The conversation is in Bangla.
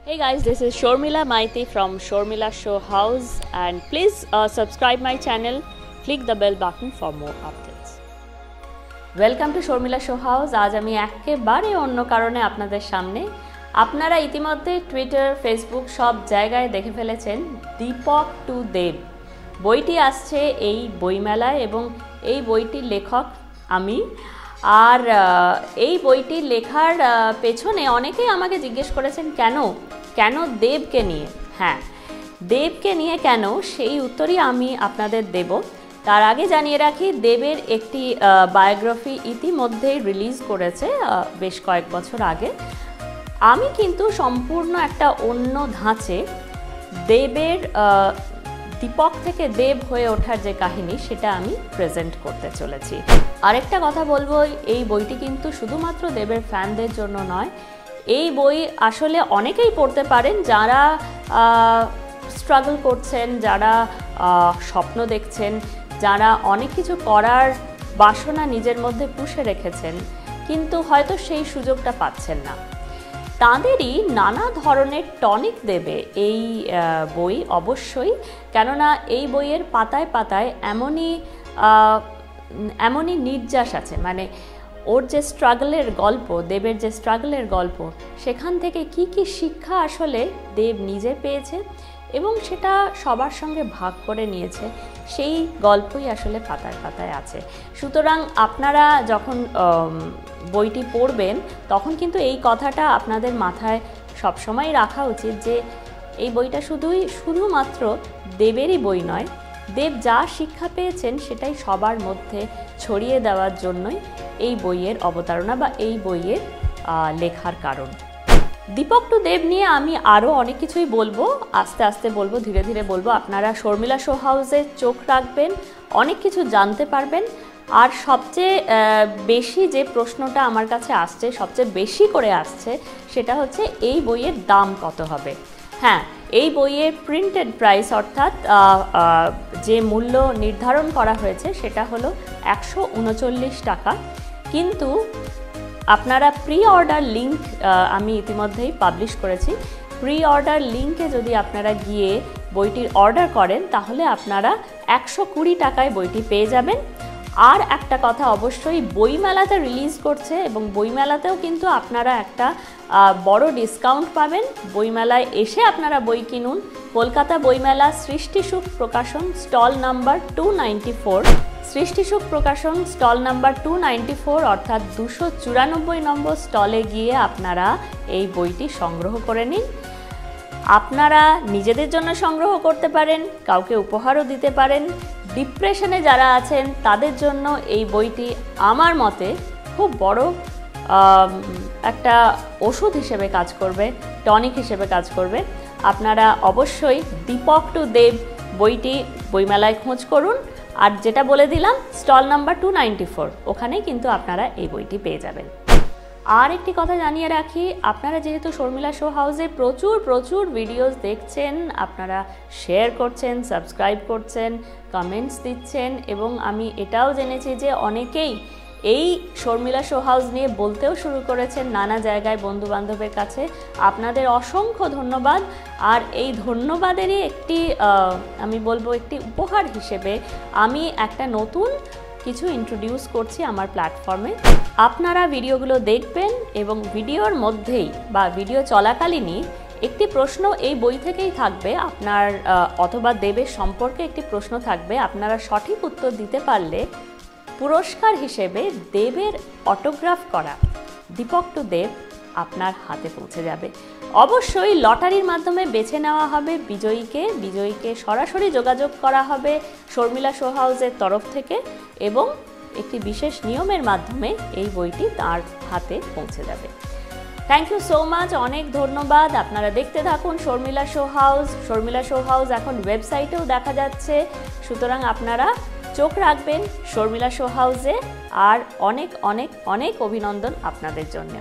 Hey guys, this is Shormila Maiti from Shormila Show House, and please subscribe my channel, click the bell button for more updates. Welcome to Shormila Show House. আজ আমি একেবারে অন্য কারণে আপনাদের সামনে। আপনারা ইতিমধ্যে টুইটার, ফেসবুক সব জায়গায় দেখে ফেলেছেন দীপক টু দেব বইটি আসছে এই বইমেলায়, এবং এই বইটির লেখক আমি। আর এই বইটি লেখার পেছনে অনেকেই আমাকে জিজ্ঞেস করেছেন কেন দেবকে নিয়ে। হ্যাঁ, দেবকে নিয়ে কেন, সেই উত্তরই আমি আপনাদের দেব। তার আগে জানিয়ে রাখি, দেবের একটি বায়োগ্রাফি ইতিমধ্যেই রিলিজ করেছে বেশ কয়েক বছর আগে। আমি কিন্তু সম্পূর্ণ একটা অন্য ধাঁচে দেবের দীপক থেকে দেব হয়ে ওঠার যে কাহিনী, সেটা আমি প্রেজেন্ট করতে চলেছি। আরেকটা কথা বলবো, এই বইটি কিন্তু শুধুমাত্র দেবের ফ্যানদের জন্য নয়। এই বই আসলে অনেকেই পড়তে পারেন, যারা স্ট্রাগল করছেন, যারা স্বপ্ন দেখছেন, যারা অনেক কিছু করার বাসনা নিজের মধ্যে পুষে রেখেছেন, কিন্তু হয়তো সেই সুযোগটা পাচ্ছেন না। তাঁদেরই নানা ধরনের টনিক দেবে এই বই অবশ্যই, কেননা এই বইয়ের পাতায় পাতায় এমনই নির্যাস আছে। মানে ওর যে স্ট্রাগলের গল্প, দেবের যে স্ট্রাগলের গল্প, সেখান থেকে কি কি শিক্ষা আসলে দেব নিজে পেয়েছে এবং সেটা সবার সঙ্গে ভাগ করে নিয়েছে, সেই গল্পই আসলে পাতায় পাতায় আছে। সুতরাং আপনারা যখন বইটি পড়বেন, তখন কিন্তু এই কথাটা আপনাদের মাথায় সবসময় রাখা উচিত যে এই বইটা শুধুমাত্র দেবেরই বই নয়। দেব যা শিক্ষা পেয়েছেন সেটাই সবার মধ্যে ছড়িয়ে দেওয়ার জন্যই এই বইয়ের অবতারণা বা এই বইয়ের লেখার কারণ। দীপক টু দেব নিয়ে আমি আরও অনেক কিছুই বলবো, আস্তে আস্তে বলবো, ধীরে ধীরে বলবো। আপনারা শর্মিলা শো হাউসে চোখ রাখবেন, অনেক কিছু জানতে পারবেন। আর সবচেয়ে বেশি যে প্রশ্নটা আমার কাছে আসছে, সবচেয়ে বেশি করে আসছে, সেটা হচ্ছে এই বইয়ের দাম কত হবে। হ্যাঁ, এই বইয়ের প্রিন্টেড প্রাইস, অর্থাৎ যে মূল্য নির্ধারণ করা হয়েছে, সেটা হলো 139 টাকা। কিন্তু আপনারা প্রি অর্ডার লিঙ্ক আমি ইতিমধ্যেই পাবলিশ করেছি। প্রি অর্ডার লিঙ্কে যদি আপনারা গিয়ে বইটির অর্ডার করেন, তাহলে আপনারা 120 টাকায় বইটি পেয়ে যাবেন। আর একটা কথা, অবশ্যই বইমেলাতে রিলিজ করছে, এবং বইমেলাতেও কিন্তু আপনারা একটা বড় ডিসকাউন্ট পাবেন। বইমেলায় এসে আপনারা বই কিনুন। কলকাতা বইমেলা, সৃষ্টিসুখ প্রকাশন, স্টল নাম্বার 294, সৃষ্টিসুখ প্রকাশন স্টল নাম্বার 294, অর্থাৎ 294 নম্বর স্টলে গিয়ে আপনারা এই বইটি সংগ্রহ করে নিন। আপনারা নিজেদের জন্য সংগ্রহ করতে পারেন, কাউকে উপহারও দিতে পারেন। ডিপ্রেশনে যারা আছেন তাদের জন্য এই বইটি আমার মতে খুব বড় একটা ওষুধ হিসেবে কাজ করবে, টনিক হিসেবে কাজ করবে। আপনারা অবশ্যই দীপক টু দেব বইটি বইমেলায় খোঁজ করুন। আর যেটা বলে দিলাম, স্টল নাম্বার 294, ওখানেই কিন্তু আপনারা এই বইটি পেয়ে যাবেন। আর একটি কথা জানিয়ে রাখি, আপনারা যেহেতু শর্মিলা শো হাউসে প্রচুর ভিডিওস দেখছেন, আপনারা শেয়ার করছেন, সাবস্ক্রাইব করছেন, কমেন্টস দিচ্ছেন, এবং আমি এটাও জেনেছি যে অনেকেই এই শর্মিলা শো হাউস নিয়ে বলতেও শুরু করেছেন নানা জায়গায় বন্ধুবান্ধবের কাছে। আপনাদের অসংখ্য ধন্যবাদ। আর এই ধন্যবাদেরই আমি বলবো একটি উপহার হিসেবে আমি একটা নতুন কিছু ইন্ট্রোডিউস করছি আমার প্ল্যাটফর্মে। আপনারা ভিডিওগুলো দেখবেন, এবং ভিডিওর মধ্যেই বা ভিডিও চলাকালীনই একটি প্রশ্ন এই বই থেকেই থাকবে আপনার, অথবা দেবের সম্পর্কে একটি প্রশ্ন থাকবে। আপনারা সঠিক উত্তর দিতে পারলে পুরস্কার হিসেবে দেবের অটোগ্রাফ করা দীপক টু দেব আপনার হাতে পৌঁছে যাবে। অবশ্যই লটারির মাধ্যমে বেছে নেওয়া হবে বিজয়ীকে সরাসরি যোগাযোগ করা হবে শর্মিলা শো হাউসের তরফ থেকে, এবং একটি বিশেষ নিয়মের মাধ্যমে এই বইটি তার হাতে পৌঁছে যাবে। থ্যাংক ইউ সো মাচ, অনেক ধন্যবাদ। আপনারা দেখতে থাকুন Sharmila show house. Sharmila show house এখন ওয়েবসাইটেও দেখা যাচ্ছে, সুতরাং আপনারা চোখ রাখবেন শর্মিলা শো হাউসে। আর অনেক অনেক অনেক অভিনন্দন আপনাদের জন্য।